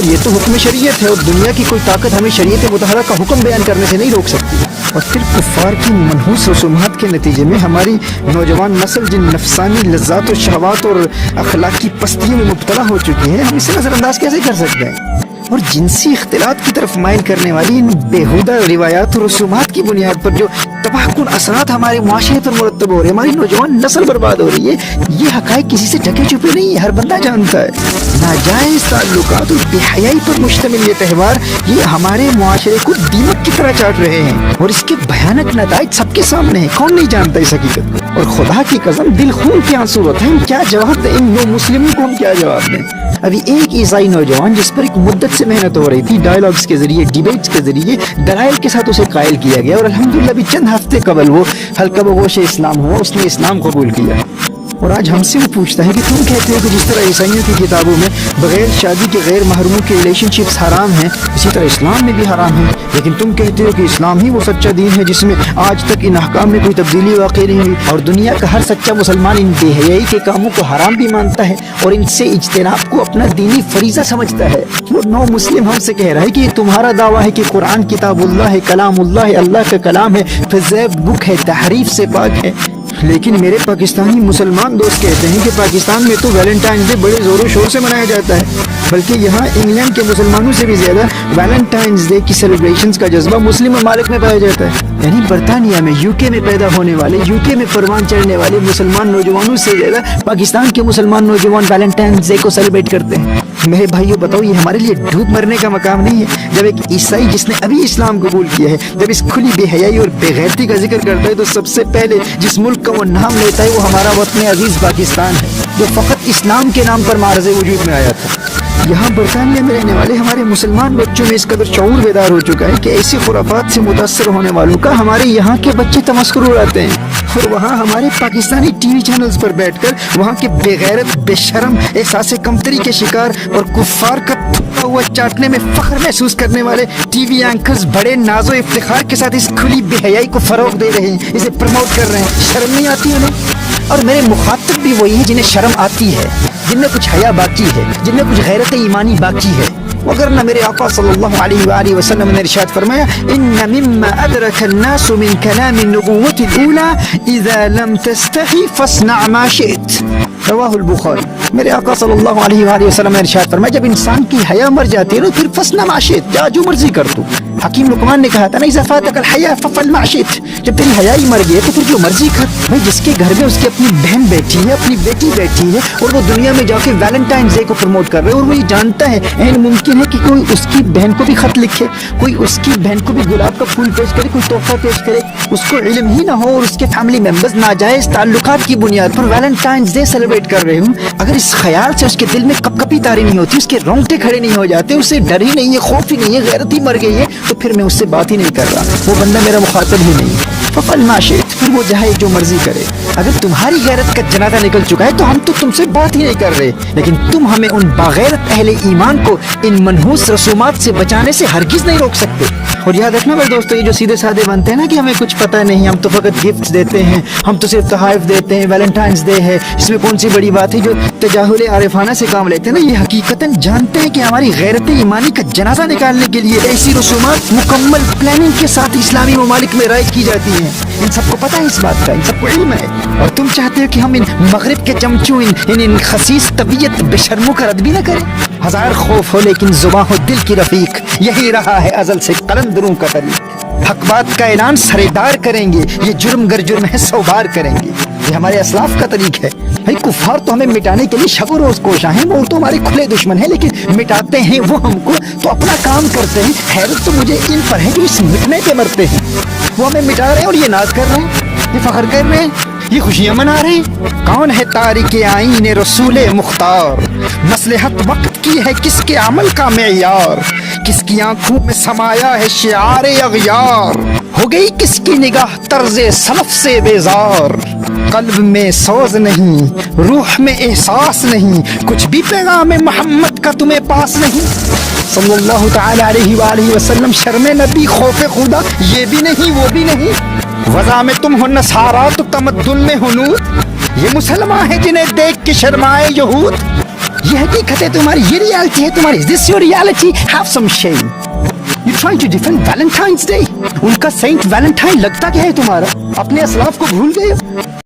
یہ تو حکم شریعت ہے اور دنیا کی کوئی طاقت ہمیں شریعت مطہرہ کا حکم بیان کرنے سے نہیں روک سکتی. اور پھر کفار کی منحوس رسومات کے نتیجے میں ہماری نوجوان نسل جن نفسانی لذات و شہوات اور اخلاقی پستیوں میں مبتلا ہو چکی ہے، ہم اسے نظر انداز کیسے کر سکتے ہیں؟ اور جنسی اختلاط کی طرف مائل کرنے والی ان بیہودہ روایات و رسومات کی بنیاد پر جو تباہ کن اثرات ہمارے معاشرے پر مرتب ہو رہے ہیں، ہماری نوجوان نسل برباد ہو رہی ہے، یہ حقائق کسی سے ڈھکے چھپے نہیں ہے، ہر بندہ جانتا ہے. ناجائز تعلقات اور بے حیائی پر مشتمل یہ تہوار یہ ہمارے معاشرے کو دیمک کی طرح چاٹ رہے ہیں اور اس کے بھیانک نتائج سب کے سامنے ہیں. کون نہیں جانتا اس حقیقت کو؟ اور خدا کی قسم دل خون کے آنسو ہوتے ہیں. کیا جواب دیں ان نو مسلموں کو؟ ہم کیا جواب دیں؟ ابھی ایک عیسائی نوجوان جس پر ایک مدت سے محنت ہو رہی تھی، ڈائیلاگز کے ذریعے، ڈیبیٹس کے ذریعے، دلائل کے ساتھ اسے قائل کیا گیا اور الحمدللہ بھی چند ہفتے قبل وہ حلقہ بگوش اسلام ہوا، اس نے اسلام قبول کیا. اور آج ہم سے وہ پوچھتا ہے کہ تم کہتے ہو کہ جس طرح عیسائیوں کی کتابوں میں بغیر شادی کے غیر محرموں کے ریلیشن شپس حرام ہیں، اسی طرح اسلام میں بھی حرام ہیں، لیکن تم کہتے ہو کہ اسلام ہی وہ سچا دین ہے جس میں آج تک ان احکام میں کوئی تبدیلی واقع نہیں ہوئی، اور دنیا کا ہر سچا مسلمان ان بے حیائی کے کاموں کو حرام بھی مانتا ہے اور ان سے اجتناب کو اپنا دینی فریضہ سمجھتا ہے. وہ نو مسلم ہم سے کہہ رہا ہے کہ یہ تمہارا دعویٰ ہے کہ قرآن کتاب اللہ ہے، کلام اللہ ہے، اللہ کا کلام ہے، فضیب بک ہے، تحریف سے پاک ہے. لیکن میرے پاکستانی مسلمان دوست کہتے ہیں کہ پاکستان میں تو ویلنٹائنز ڈے بڑے زور و شور سے منایا جاتا ہے، بلکہ یہاں انگلینڈ کے مسلمانوں سے بھی زیادہ ویلنٹائنز ڈے کی سیلیبریشنز کا جذبہ مسلم ممالک میں پایا جاتا ہے. یعنی برطانیہ میں، یو کے میں پیدا ہونے والے، یو کے میں پروان چڑھنے والے مسلمان نوجوانوں سے زیادہ پاکستان کے مسلمان نوجوان ویلنٹائنز ڈے کو سیلیبریٹ کرتے ہیں. میرے بھائیو بتاؤ، یہ ہمارے لیے ڈوب مرنے کا مقام نہیں ہے؟ جب ایک عیسائی جس نے ابھی اسلام قبول کیا ہے جب اس کھلی بے حیائی اور بے غیرتی کا ذکر کرتا ہے تو سب سے پہلے جس ملک کا وہ نام لیتا ہے وہ ہمارا وطن عزیز پاکستان ہے، جو فقط اسلام کے نام پر معرض وجود میں آیا تھا. یہاں برطانیہ میں رہنے والے ہمارے مسلمان بچوں میں اس قدر شعور بیدار ہو چکا ہے کہ ایسی خرافات سے متاثر ہونے والوں کا ہمارے یہاں کے بچے تمسخر اڑاتے ہیں، اور وہاں ہمارے پاکستانی ٹی وی چینلز پر بیٹھ کر وہاں کے بے غیرت، بے شرم، احساس کمتری کے شکار اور کفار کا تھوکا ہوا چاٹنے میں فخر محسوس کرنے والے ٹی وی اینکرز بڑے ناز و افتخار کے ساتھ اس کھلی بے حیائی کو فروغ دے رہے ہیں، اسے پروموٹ کر رہے ہیں. شرم نہیں آتی انہیں؟ اور میرے مخاطب بھی وہی ہیں جنہیں شرم آتی ہے، جن میں کچھ حیا باقی ہے، جن میں کچھ غیرت ایمانی باقی ہے. مگر نہ میرے آقا صلی اللہ علیہ وآلہ وسلم نے ارشاد فرمایا ان مما ادرک الناس من کلام النبوۃ الاولى اذا لم تستحی فاصنع ما شئت، رواہ البخاری. میرے آقا صلی اللہ علیہ وآلہ وسلم نے ارشاد فرمایا جب انسان کی حیا مر جاتی ہے نا پھر فاصنع ما شئت، جا جو مرضی کر تو. حکیم لقمان نے کہا تھا نا اذا فاتک الحیا فافعل ما شئت، جب تیری حیا ہی مر گئی تو پھر جو مرضی کر. بھائی جس کے گھر میں اس کی اپنی بہن بیٹھی ہے، اپنی بیٹی بیٹھی ہے اور وہ دنیا میں جا کے ویلنٹائنز ڈے کو پروموٹ کر رہے ہیں اور وہ یہ جانتا ہے عین ممکن ہے کہ کوئی اس کی بہن کو بھی خط لکھے، کوئی اس کی بہن کو بھی گلاب کا پھول پیش کرے، کوئی تحفہ پیش کرے، اس کو علم ہی نہ ہو اور اس کے فیملی ممبرز ناجائز تعلقات کی بنیاد پر ویلنٹائنز ڈے سیلیبریٹ کر رہے ہوں. اگر اس خیال سے اس کے دل میں کپ کپی تاری نہیں ہوتی، اس کے رونگٹے کھڑے نہیں ہو جاتے، اسے ڈر ہی نہیں ہے، خوف ہی نہیں ہے، غیرت ہی مر گئی ہے، تو پھر میں اس سے بات ہی نہیں کر رہا، وہ بندہ میرا مخاطب ہی نہیں. فافعل ما شئت، پھر وہ جائے جو مرضی کرے. اگر تمہاری غیرت کا جنازہ نکل چکا ہے تو ہم تو تم سے بات ہی نہیں کر رہے، لیکن تم ہمیں ان باغیرت اہل ایمان کو ان منحوس رسومات سے بچانے سے ہرگز نہیں روک سکتے. اور یاد رکھنا میرے دوستو، یہ جو سیدھے سادے بنتے ہیں نا کہ ہمیں کچھ پتہ نہیں، ہم تو فقط گفٹس دیتے ہیں، ہم تو صرف تحائف دیتے ہیں، ویلنٹائنز ڈے ہے، اس میں کون سی بڑی بات ہے، جو تجاہل عارفانہ سے کام لیتے ہیں نا، یہ حقیقتاً جانتے ہیں کہ ہماری غیرت ایمانی کا جنازہ نکالنے کے لیے ایسی رسومات مکمل پلاننگ کے ساتھ اسلامی ممالک میں رائج کی جاتی ہیں. ان سب کو پتہ ہے اس بات کا، ان سب کو علم ہے، اور تم چاہتے ہو کہ ہم ان مغرب کے چمچوں، ان خسیس طبیعت بے شرموں کا رد بھی نہ کریں. ہزار خوف ہو لیکن زباں ہو دل کی رفیق، یہی رہا ہے ازل سے قلندروں کا طریق. حق بات کا اعلان سرےدار کریں گے، یہ جرم گر جرم ہے 100 بار کریں گے. یہ ہمارے اسلاف کا طریق ہے. بھائی کفار تو ہمیں مٹانے کے لیے شب و روز کوشاں ہیں، وہ تو ہمارے کھلے دشمن ہیں، لیکن مٹاتے ہیں وہ ہم کو تو اپنا کام کرتے ہیں. حیرت تو مجھے ان پر ہے جو اس مٹنے پہ مرتے ہیں. وہ ہمیں مٹا رہے ہیں اور یہ ناز کر رہے ہیں، یہ فخر کر رہے ہیں، یہ خوشیاں منا رہے ہیں. کون ہے تارک آئین رسول مختار، مصلحت وقت کی ہے کس کے عمل کا معیار، کس کی آنکھوں میں سمایا ہے شعار اغیار، ہو گئی کس کی نگاہ طرز سلف سے بیزار. قلب میں سوز نہیں، روح میں احساس نہیں، کچھ بھی پیغام محمد کا تمہیں پاس نہیں. صلی اللہ تعالی علیہ وآلہ وسلم. شرم نبی، خوف خدا، یہ بھی نہیں وہ بھی نہیں. وضع میں تم ہو نصارا تو تمدن میں ہنود، یہ مسلمان ہیں جنہیں دیکھ کے شرمائے یہود. یہ حقیقت ہے تمہاری, یہ ریالٹی ہے تمہاری. Is this your reality? Have some shame. You're trying to defend Valentine's Day. ان کا سینٹ ویلنٹائن لگتا کیا ہے تمہارا؟ اپنے اسلاف کو بھول گئے ہو.